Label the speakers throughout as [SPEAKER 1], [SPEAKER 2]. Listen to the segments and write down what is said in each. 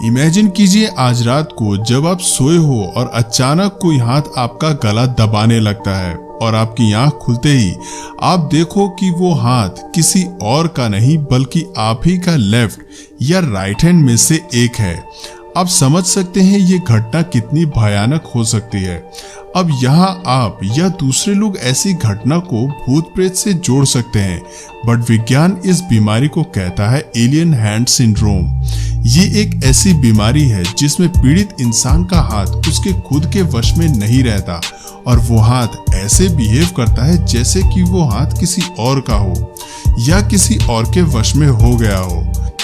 [SPEAKER 1] Imagine कीजिए आज रात को जब आप सोए हो और अचानक कोई हाथ आपका गला दबाने लगता है और आपकी आंख खुलते ही आप देखो कि वो हाथ किसी और का नहीं बल्कि आप ही का लेफ्ट या राइट हैंड में से एक है। आप समझ सकते हैं ये घटना कितनी भयानक हो सकती है। अब यहाँ आप या दूसरे लोग ऐसी घटना को भूत प्रेत से जोड़ सकते हैं, बट विज्ञान इस बीमारी को कहता है एलियन हैंड सिंड्रोम। ये एक ऐसी बीमारी है जिसमें पीड़ित इंसान का हाथ उसके खुद के वश में नहीं रहता और वो हाथ ऐसे बिहेव करता है जैसे कि वो हाथ किसी और का हो या किसी और के वश में हो गया हो।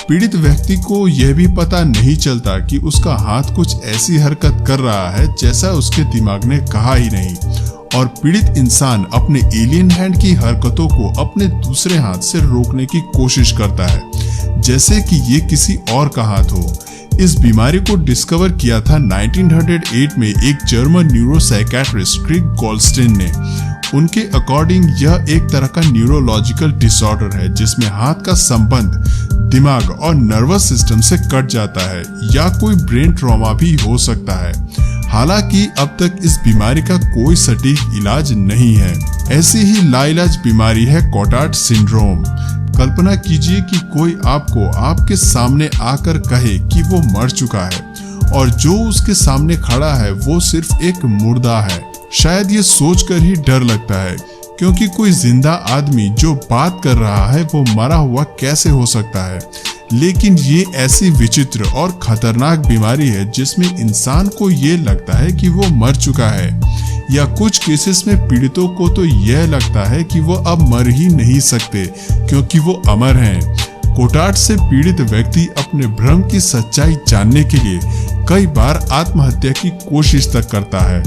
[SPEAKER 1] पीड़ित व्यक्ति को यह भी पता नहीं चलता कि उसका हाथ कुछ ऐसी हरकत कर रहा है जैसा उसके दिमाग ने कहा ही नहीं, और पीड़ित इंसान अपने एलियन हैंड की हरकतों को अपने दूसरे हाथ से रोकने की कोशिश करता है जैसे कि ये किसी और का हाथ हो। इस बीमारी को डिस्कवर किया था 1908 में एक जर्मन न्यूरोसाइकियाट्रिस्ट क्रिग गोल्डस्टीन ने। उनके अकॉर्डिंग यह एक तरह का न्यूरोलॉजिकल डिसऑर्डर है जिसमें हाथ का संबंध दिमाग और नर्वस सिस्टम से कट जाता है या कोई ब्रेन ट्रॉमा भी हो सकता है। हालांकि अब तक इस बीमारी का कोई सटीक इलाज नहीं है। ऐसी ही लाइलाज बीमारी है कॉटार्ड सिंड्रोम। कल्पना कीजिए कि कोई आपको आपके सामने आकर कहे कि वो मर चुका है और जो उसके सामने खड़ा है वो सिर्फ एक मुर्दा है। शायद ये सोचकर ही डर लगता है, क्योंकि कोई जिंदा आदमी जो बात कर रहा है वो मरा हुआ कैसे हो सकता है। लेकिन ये ऐसी विचित्र और खतरनाक बीमारी है जिसमें इंसान को ये लगता है कि वो मर चुका है, या कुछ केसेस में पीड़ितों को तो यह लगता है कि वो अब मर ही नहीं सकते क्योंकि वो अमर हैं। कॉटार्ड से पीड़ित व्यक्ति अपने भ्रम की सच्चाई जानने के लिए कई बार आत्महत्या की कोशिश तक करता है।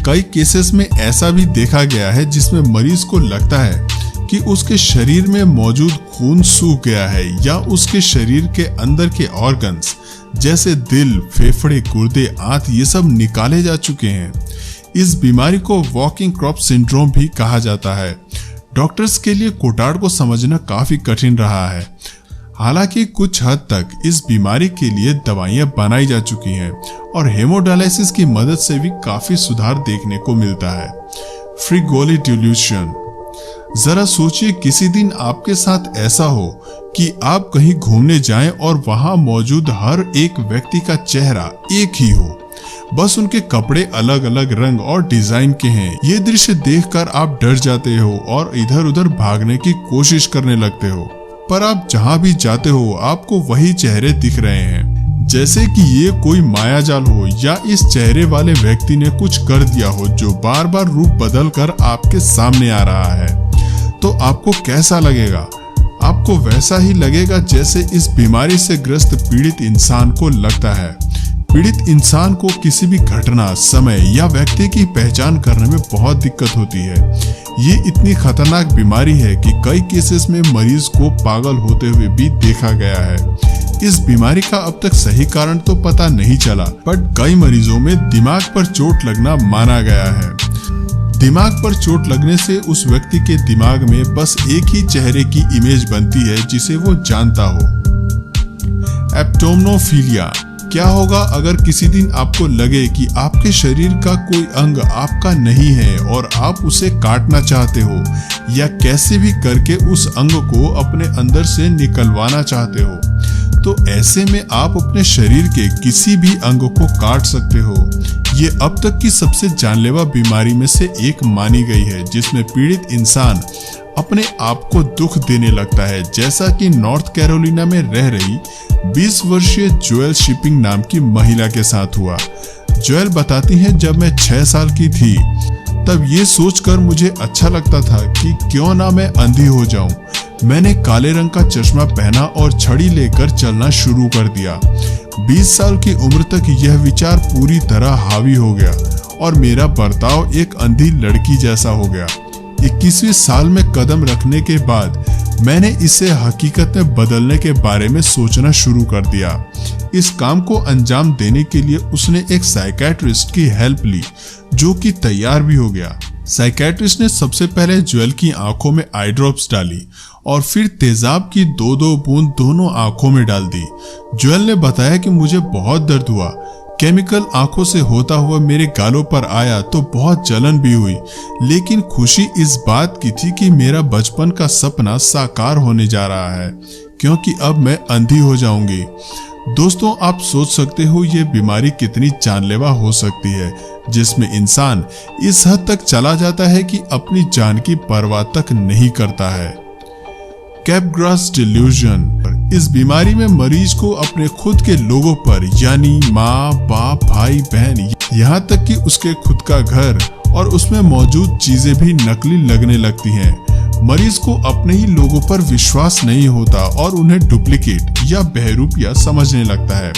[SPEAKER 1] कई केसेस में ऐसा भी देखा गया है जिसमें मरीज को लगता है कि उसके शरीर में मौजूद खून सूख गया है या उसके शरीर के अंदर के ऑर्गन्स जैसे दिल, फेफड़े, गुर्दे, आंत ये सब निकाले जा चुके हैं। इस बीमारी को वॉकिंग क्रॉप सिंड्रोम भी कहा जाता है। डॉक्टर्स के लिए कॉटार्ड को समझना काफी कठिन रहा है। हालांकि कुछ हद तक इस बीमारी के लिए दवाइयां बनाई जा चुकी हैं और हेमोडायलिसिस की मदद से भी काफी सुधार देखने को मिलता है। फ्रिगोली डिल्यूशन। जरा सोचिए किसी दिन आपके साथ ऐसा हो कि आप कहीं घूमने जाएं और वहां मौजूद हर एक व्यक्ति का चेहरा एक ही हो, बस उनके कपड़े अलग अलग रंग और डिजाइन के हैं। ये दृश्य देखकर आप डर जाते हो और इधर उधर भागने की कोशिश करने लगते हो, पर आप जहां भी जाते हो आपको वही चेहरे दिख रहे हैं, जैसे कि ये कोई मायाजाल हो या इस चेहरे वाले व्यक्ति ने कुछ कर दिया हो जो बार बार रूप बदल कर आपके सामने आ रहा है। तो आपको कैसा लगेगा? आपको वैसा ही लगेगा जैसे इस बीमारी से ग्रस्त पीड़ित इंसान को लगता है। पीड़ित इंसान को किसी भी घटना, समय या व्यक्ति की पहचान करने में बहुत दिक्कत होती है। ये इतनी खतरनाक बीमारी है कि कई केसेस में मरीज को पागल होते हुए भी देखा गया है। इस बीमारी का अब तक सही कारण तो पता नहीं चला, बट कई मरीजों में दिमाग पर चोट लगना माना गया है। दिमाग पर चोट लगने से उस व्यक्ति के दिमाग में बस एक ही चेहरे की इमेज बनती है जिसे वो जानता हो। एप्टोमनोफिलिया। क्या होगा अगर किसी दिन आपको लगे कि आपके शरीर का कोई अंग आपका नहीं है और आप उसे काटना चाहते हो या कैसे भी करके उस अंग को अपने अंदर से निकलवाना चाहते हो, तो ऐसे में आप अपने शरीर के किसी भी अंग को काट सकते हो। ये अब तक की सबसे जानलेवा बीमारी में से एक मानी गई है, जिसमें पीड़ित इंसान अपने आप को दुख देने लगता है, जैसा कि नॉर्थ कैरोलिना में रह रही 20 वर्षीय जोएल शिपिंग नाम की महिला के साथ हुआ। जोएल बताती हैं, जब मैं 6 साल की थी तब ये सोचकर मुझे अच्छा लगता था कि क्यों ना मैं अंधी हो जाऊं। मैंने काले रंग का चश्मा पहना और छड़ी लेकर चलना शुरू कर दिया। 20 साल की उम्र तक यह विचार पूरी तरह हावी हो गया और मेरा बर्ताव एक अंधी लड़की जैसा हो गया। 21वें साल में कदम रखने के बाद मैंने इसे हकीकत में बदलने के बारे में सोचना शुरू कर दिया। इस काम को अंजाम देने के लिए उसने एक साइकियाट्रिस्ट की हेल्प ली, जो कि तैयार भी हो गया। साइकेट्रिस्ट ने सबसे पहले ज्वेल की आंखों में आई ड्रॉप्स डाली और फिर तेजाब की 2-2 बूंद दोनों आंखों में डाल दी। ज्वेल ने बताया कि मुझे बहुत दर्द हुआ, केमिकल आंखों से होता हुआ मेरे गालों पर आया तो बहुत जलन भी हुई, लेकिन खुशी इस बात की थी कि मेरा बचपन का सपना साकार होने जा रहा है, क्योंकि अब मैं अंधी हो जाऊंगी। दोस्तों, आप सोच सकते हो ये बीमारी कितनी जानलेवा हो सकती है, जिसमें इंसान इस हद तक चला जाता है कि अपनी जान की परवाह तक नहीं करता है। कैपग्रास डिल्यूजन। इस बीमारी में मरीज को अपने खुद के लोगों पर यानी माँ, बाप, भाई, बहन, यहाँ तक कि उसके खुद का घर और उसमें मौजूद चीजें भी नकली लगने लगती हैं। मरीज को अपने ही लोगों पर विश्वास नहीं होता और उन्हें डुप्लीकेट या बहरूपिया समझने लगता है,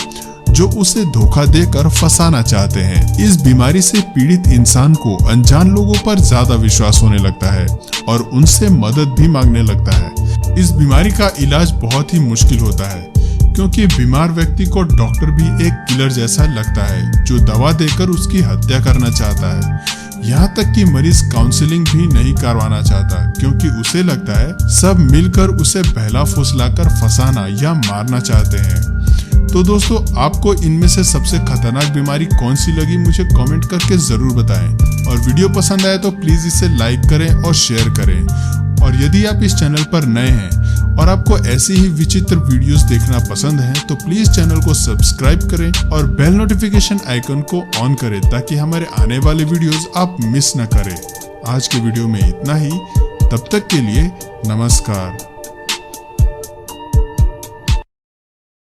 [SPEAKER 1] जो उसे धोखा देकर फंसाना चाहते हैं। इस बीमारी से पीड़ित इंसान को अनजान लोगों पर ज्यादा विश्वास होने लगता है और उनसे मदद भी मांगने लगता है। इस बीमारी का इलाज बहुत ही मुश्किल होता है, क्योंकि बीमार व्यक्ति को डॉक्टर भी एक किलर जैसा लगता है, जो दवा देकर उसकी हत्या करना चाहता है। यहाँ तक कि मरीज काउंसलिंग भी नहीं करवाना चाहता, क्योंकि उसे लगता है सब मिलकर उसे बहला फुसलाकर फंसाना या मारना चाहते हैं। तो दोस्तों, आपको इनमें से सबसे खतरनाक बीमारी कौन सी लगी, मुझे कमेंट करके जरूर बताएं। और वीडियो पसंद आए तो प्लीज इसे लाइक करें और शेयर करें। और यदि आप इस चैनल पर नए हैं और आपको ऐसे ही विचित्र वीडियोस देखना पसंद है तो प्लीज चैनल को सब्सक्राइब करें और बेल नोटिफिकेशन आइकन को ऑन करें, ताकि हमारे आने वाले वीडियोस आप मिस न करें। आज के वीडियो में इतना ही, तब तक के लिए नमस्कार।